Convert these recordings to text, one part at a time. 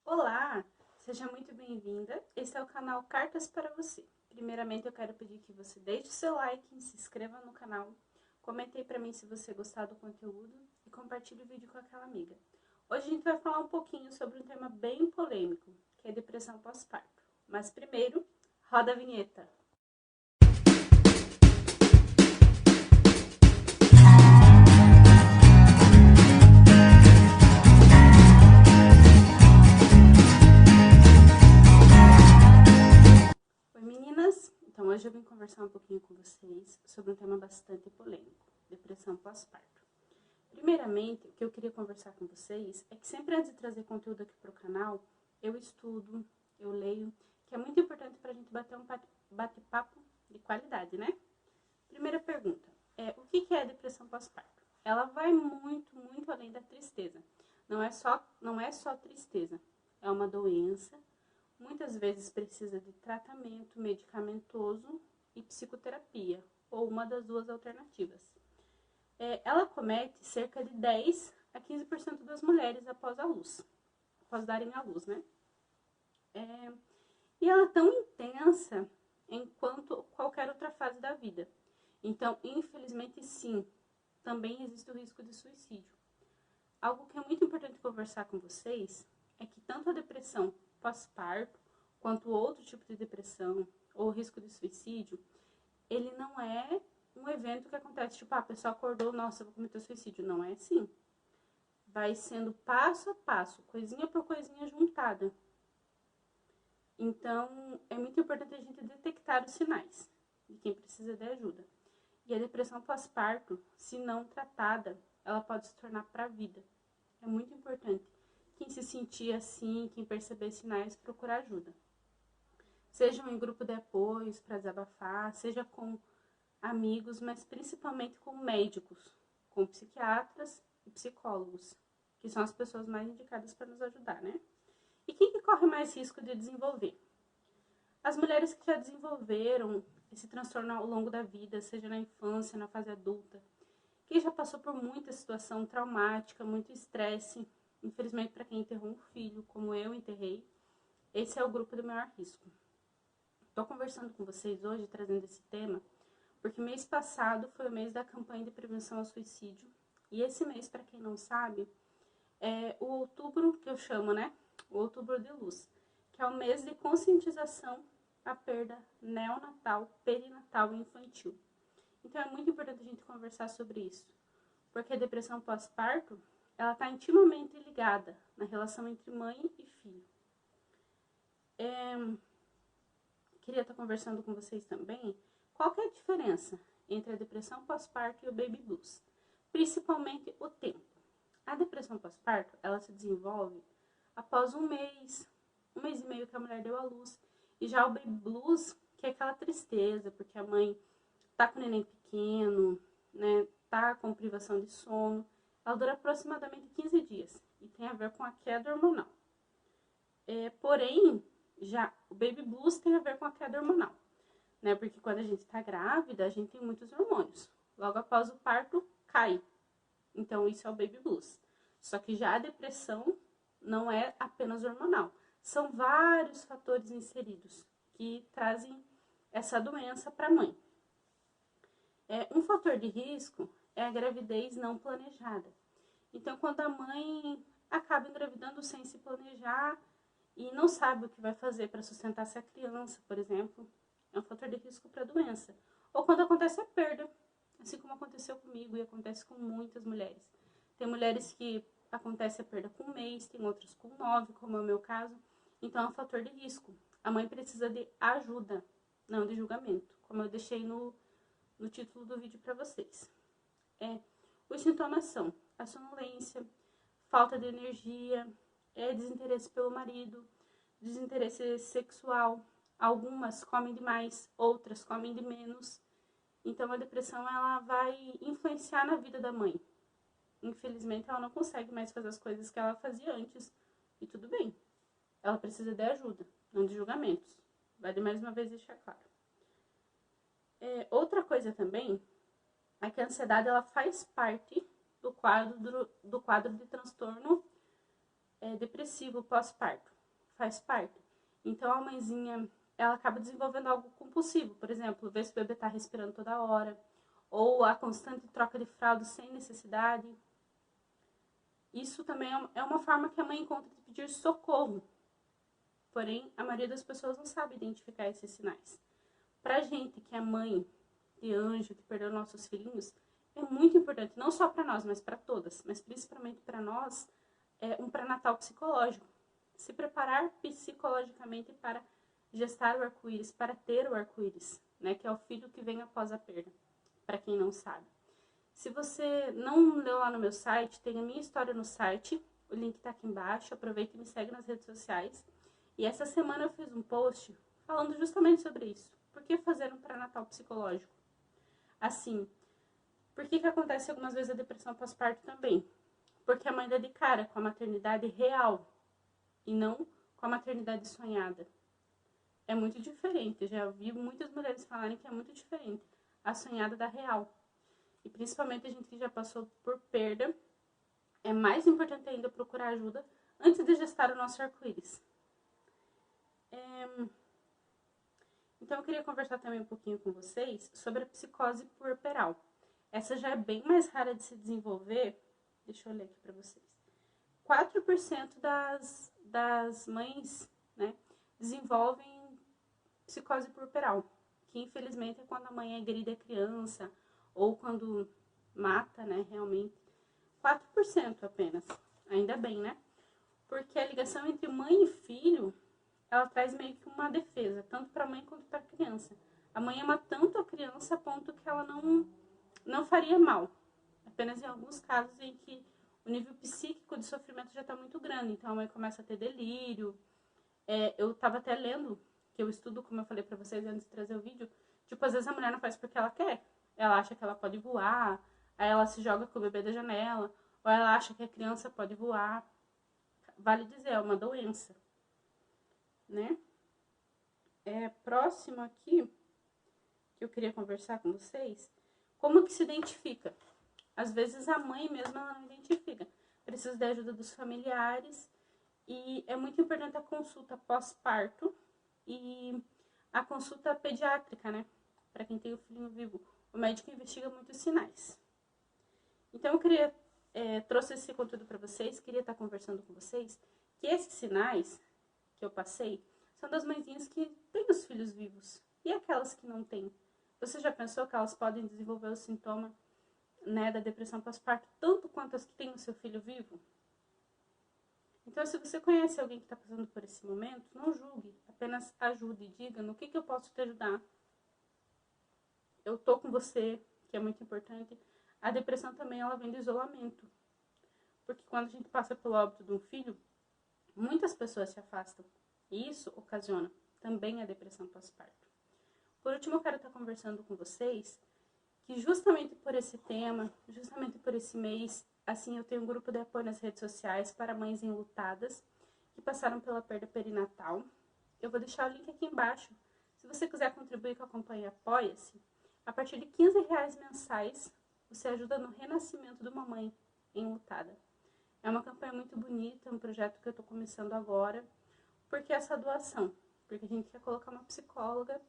Olá, seja muito bem-vinda. Esse é o canal Cartas para Você. Primeiramente, eu quero pedir que você deixe o seu like, se inscreva no canal, comente aí para mim se você gostar do conteúdo e compartilhe o vídeo com aquela amiga. Hoje a gente vai falar um pouquinho sobre um tema bem polêmico, que é depressão pós-parto. Mas primeiro, roda a vinheta. Então, hoje eu vim conversar um pouquinho com vocês sobre um tema bastante polêmico, depressão pós-parto. Primeiramente, o que eu queria conversar com vocês é que sempre antes de trazer conteúdo aqui para o canal, eu estudo, eu leio, que é muito importante para a gente bater um bate-papo de qualidade, né? Primeira pergunta, o que é a depressão pós-parto? Ela vai muito além da tristeza. Não é só tristeza, é uma doença. Muitas vezes precisa de tratamento medicamentoso e psicoterapia, ou uma das duas alternativas. Ela acomete cerca de 10 a 15% das mulheres após darem à luz, né? E ela é tão intensa enquanto qualquer outra fase da vida. Então, infelizmente, sim, também existe o risco de suicídio. Algo que é muito importante conversar com vocês é que tanto a depressão pós-parto, quanto outro tipo de depressão ou risco de suicídio, ele não é um evento que acontece, tipo, a pessoa acordou, nossa, eu vou cometer suicídio. Não é assim. Vai sendo passo a passo, coisinha por coisinha juntada. Então, é muito importante a gente detectar os sinais de quem precisa de ajuda. E a depressão pós-parto, se não tratada, ela pode se tornar para a vida. É muito importante. Quem se sentir assim, quem perceber sinais, procurar ajuda. Seja em grupo de apoios para desabafar, seja com amigos, mas principalmente com médicos, com psiquiatras e psicólogos, que são as pessoas mais indicadas para nos ajudar, né? E quem que corre mais risco de desenvolver? As mulheres que já desenvolveram esse transtorno ao longo da vida, seja na infância, na fase adulta, quem já passou por muita situação traumática, muito estresse, infelizmente para quem enterrou um filho, como eu enterrei, esse é o grupo de maior risco. Estou conversando com vocês hoje, trazendo esse tema, porque mês passado foi o mês da campanha de prevenção ao suicídio. E esse mês, para quem não sabe, é o outubro, que eu chamo, né? O outubro de luz, que é o mês de conscientização à perda neonatal, perinatal e infantil. Então é muito importante a gente conversar sobre isso, porque a depressão pós-parto, ela está intimamente ligada na relação entre mãe e filho. Queria estar conversando com vocês também, qual que é a diferença entre a depressão pós-parto e o baby blues? Principalmente o tempo. A depressão pós-parto, ela se desenvolve após um mês e meio que a mulher deu à luz. E já o baby blues, que é aquela tristeza, porque a mãe tá com o neném pequeno, né, tá com privação de sono, ela dura aproximadamente 15 dias e tem a ver com a queda hormonal. Porém, já o baby blues tem a ver com a queda hormonal, né? Porque quando a gente tá grávida, a gente tem muitos hormônios. Logo após o parto, cai. Então, isso é o baby blues. Só que já a depressão não é apenas hormonal. São vários fatores inseridos que trazem essa doença para a mãe. Um fator de risco é a gravidez não planejada. Então, quando a mãe acaba engravidando sem se planejar e não sabe o que vai fazer para sustentar essa criança, por exemplo, é um fator de risco para a doença. Ou quando acontece a perda, assim como aconteceu comigo e acontece com muitas mulheres. Tem mulheres que acontece a perda com 1 mês, tem outras com 9, como é o meu caso. Então, é um fator de risco. A mãe precisa de ajuda, não de julgamento, como eu deixei no título do vídeo para vocês. Os sintomas são a sonolência, falta de energia, desinteresse pelo marido, desinteresse sexual. Algumas comem demais, outras comem de menos. Então, a depressão ela vai influenciar na vida da mãe. Infelizmente, ela não consegue mais fazer as coisas que ela fazia antes. E tudo bem. Ela precisa de ajuda, não de julgamentos. Vale mais uma vez deixar claro. Outra coisa também é que a ansiedade ela faz parte do quadro de transtorno depressivo pós-parto. faz parte. Então, a mãezinha, ela acaba desenvolvendo algo compulsivo. Por exemplo, ver se o bebê está respirando toda hora, ou a constante troca de fralda sem necessidade. Isso também é uma forma que a mãe encontra de pedir socorro. Porém, a maioria das pessoas não sabe identificar esses sinais. Pra gente que é mãe de anjo, que perdeu nossos filhinhos, é muito importante, não só para nós, mas para todas, mas principalmente para nós, é um pré-natal psicológico. Se preparar psicologicamente para gestar o arco-íris, para ter o arco-íris, né, que é o filho que vem após a perda, para quem não sabe. Se você não leu lá no meu site, tem a minha história no site, o link tá aqui embaixo, aproveita e me segue nas redes sociais. E essa semana eu fiz um post falando justamente sobre isso. Por que fazer um pré-natal psicológico? Assim, por que acontece algumas vezes a depressão pós-parto também? Porque a mãe dá de cara com a maternidade real e não com a maternidade sonhada. É muito diferente, já ouvi muitas mulheres falarem que é muito diferente a sonhada da real. E principalmente a gente que já passou por perda, é mais importante ainda procurar ajuda antes de gestar o nosso arco-íris. Então eu queria conversar também um pouquinho com vocês sobre a psicose puerperal. Essa já é bem mais rara de se desenvolver. Deixa eu ler aqui para vocês. 4% das mães, né, desenvolvem psicose puerperal, que infelizmente é quando a mãe agride a criança ou quando mata, né, realmente. 4% apenas, ainda bem, né? Porque a ligação entre mãe e filho, ela traz meio que uma defesa, tanto para a mãe quanto para a criança. A mãe ama tanto a criança a ponto que ela não faria mal. Apenas em alguns casos em que o nível psíquico de sofrimento já está muito grande. Então a mãe começa a ter delírio. Eu estava até lendo, que eu estudo, como eu falei para vocês antes de trazer o vídeo, tipo, às vezes a mulher não faz porque ela quer. Ela acha que ela pode voar, aí ela se joga com o bebê da janela, ou ela acha que a criança pode voar. Vale dizer, é uma doença, né? Próximo aqui, que eu queria conversar com vocês, como que se identifica? Às vezes a mãe mesma ela não identifica, precisa da ajuda dos familiares, e é muito importante a consulta pós-parto e a consulta pediátrica, né? Para quem tem o filhinho vivo, o médico investiga muitos sinais. Então eu queria, trouxe esse conteúdo para vocês, queria estar conversando com vocês, que esses sinais que eu passei são das mãezinhas que têm os filhos vivos. E aquelas que não têm? Você já pensou que elas podem desenvolver o sintoma, né, da depressão pós-parto tanto quanto as que têm o seu filho vivo? Então, se você conhece alguém que está passando por esse momento, não julgue, apenas ajude, diga no que eu posso te ajudar. Eu tô com você, que é muito importante. A depressão também, ela vem do isolamento. Porque quando a gente passa pelo óbito de um filho, muitas pessoas se afastam. E isso ocasiona também a depressão pós-parto. Por último, eu quero estar conversando com vocês que justamente por esse tema, justamente por esse mês, assim, eu tenho um grupo de apoio nas redes sociais para mães enlutadas que passaram pela perda perinatal. Eu vou deixar o link aqui embaixo. Se você quiser contribuir com a campanha Apoia-se, a partir de R$15 mensais, você ajuda no renascimento de uma mãe enlutada. É uma campanha muito bonita, um projeto que eu estou começando agora. Por que essa doação? Porque a gente quer colocar uma psicóloga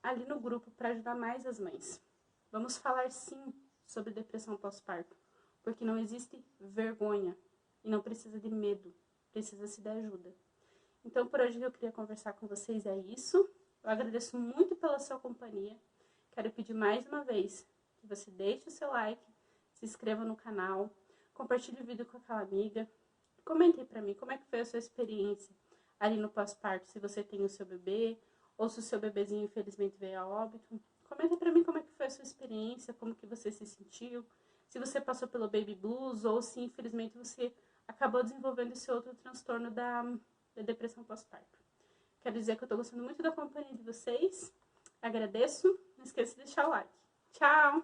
ali no grupo para ajudar mais as mães. Vamos falar sim sobre depressão pós-parto, porque não existe vergonha e não precisa de medo, precisa-se de ajuda. Então, por hoje eu queria conversar com vocês, é isso. Eu agradeço muito pela sua companhia. Quero pedir mais uma vez que você deixe o seu like, se inscreva no canal, compartilhe o vídeo com aquela amiga. Comente aí pra mim como é que foi a sua experiência ali no pós-parto, se você tem o seu bebê, ou se o seu bebezinho infelizmente veio a óbito. Comenta pra mim como é que foi a sua experiência, como que você se sentiu, se você passou pelo baby blues, ou se infelizmente você acabou desenvolvendo esse outro transtorno da depressão pós-parto. Quero dizer que eu tô gostando muito da companhia de vocês, agradeço, não esqueça de deixar o like. Tchau!